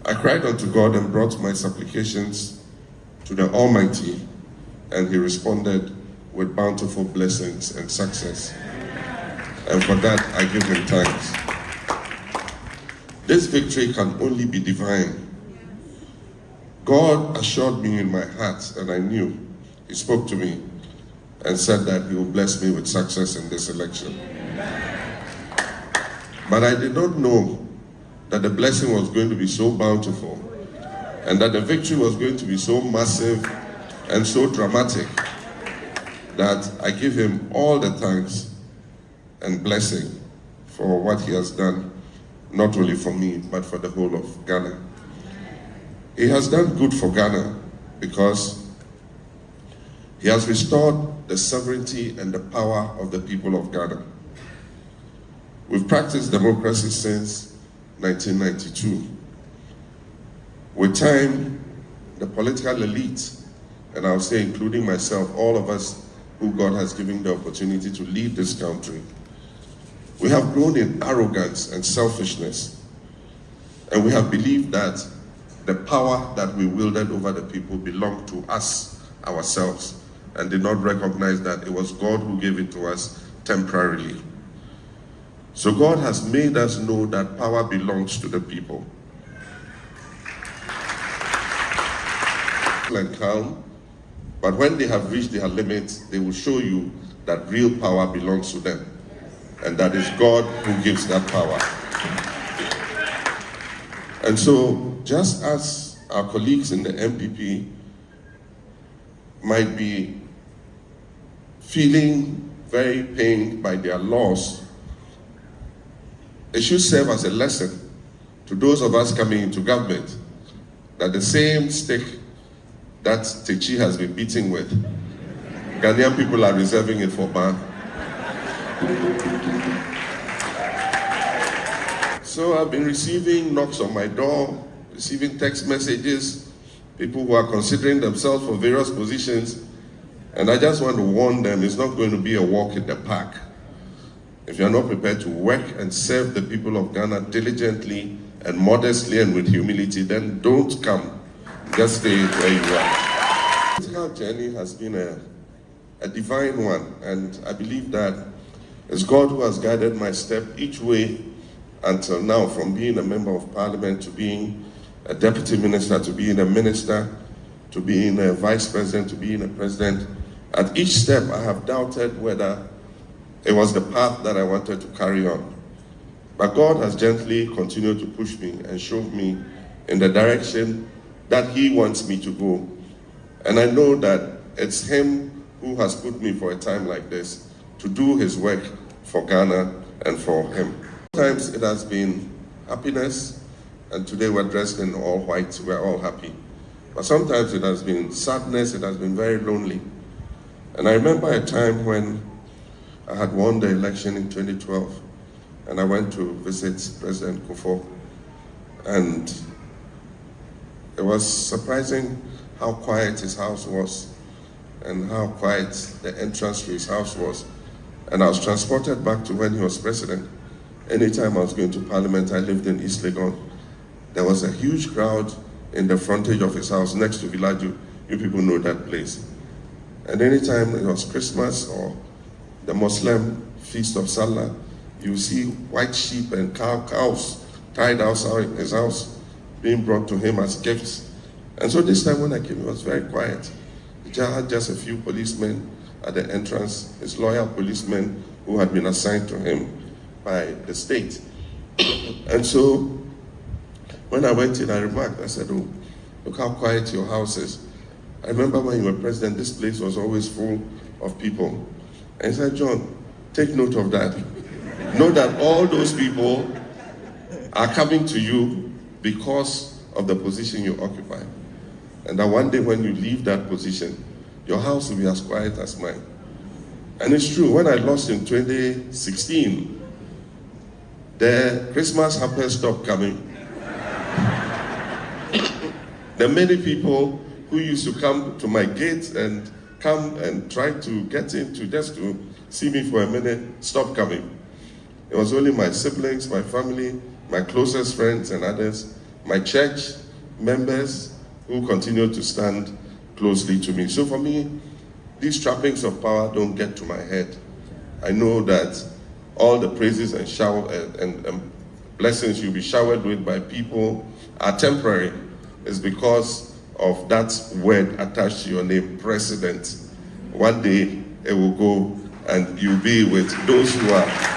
I cried unto God and brought my supplications to the Almighty, and he responded with bountiful blessings and success. And for that, I give him thanks. This victory can only be divine. God assured me in my heart, and I knew. He spoke to me and said that he will bless me with success in this election. But I did not know that the blessing was going to be so bountiful and that the victory was going to be so massive and so dramatic that I give him all the thanks and blessing for what he has done, not only for me, but for the whole of Ghana. He has done good for Ghana because he has restored the sovereignty and the power of the people of Ghana. We've practiced democracy since 1992. With time, the political elite, and I'll say including myself, all of us who God has given the opportunity to lead this country, we have grown in arrogance and selfishness, and we have believed that the power that we wielded over the people belonged to us, ourselves, and did not recognize that it was God who gave it to us temporarily. So God has made us know that power belongs to the people. And calm, but when they have reached their limits, they will show you that real power belongs to them, and that is God who gives that power. And so, just as our colleagues in the MPP might be feeling very pained by their loss, it should serve as a lesson to those of us coming into government that the same stick that Techi has been beating with, Ghanaian people are reserving it for Ban. So I've been receiving knocks on my door, receiving text messages, people who are considering themselves for various positions, and I just want to warn them, it's not going to be a walk in the park. If you're not prepared to work and serve the people of Ghana diligently and modestly and with humility, then don't come. Just stay where you are. The political journey has been a divine one, and I believe that it's God who has guided my step each way until now, from being a member of parliament to being a deputy minister, to being a minister, to being a vice president, to being a president. At each step, I have doubted whether it was the path that I wanted to carry on. But God has gently continued to push me and show me in the direction that he wants me to go. And I know that it's him who has put me for a time like this to do his work for Ghana and for him. Sometimes it has been happiness, and today we're dressed in all white, we're all happy. But sometimes it has been sadness, it has been very lonely. And I remember a time when I had won the election in 2012, and I went to visit President Kufuor, and it was surprising how quiet his house was and how quiet the entrance to his house was. And I was transported back to when he was president. Anytime I was going to Parliament, I lived in East Legon. There was a huge crowd in the frontage of his house next to Villaju. You people know that place. And anytime it was Christmas or the Muslim feast of Salah, you see white sheep and cows tied outside his house being brought to him as gifts. And so this time when I came, it was very quiet. He had just a few policemen at the entrance, his loyal policemen who had been assigned to him by the state. And so when I went in, I remarked, I said, oh, look how quiet your house is. I remember when you were president, this place was always full of people. And he said, John, take note of that. Know that all those people are coming to you because of the position you occupy. And that one day when you leave that position, your house will be as quiet as mine. And it's true, when I lost in 2016, the Christmas hampers stopped coming. There are many people who used to come to my gate and come and try to get into just to see me for a minute, stopped coming. It was only my siblings, my family, my closest friends and others my church members who continue to stand closely to me. So for me, these trappings of power don't get to my head. I know that all the praises and blessings you'll be showered with by people are temporary. It's because of that word attached to your name, president. One day it will go and you'll be with those who are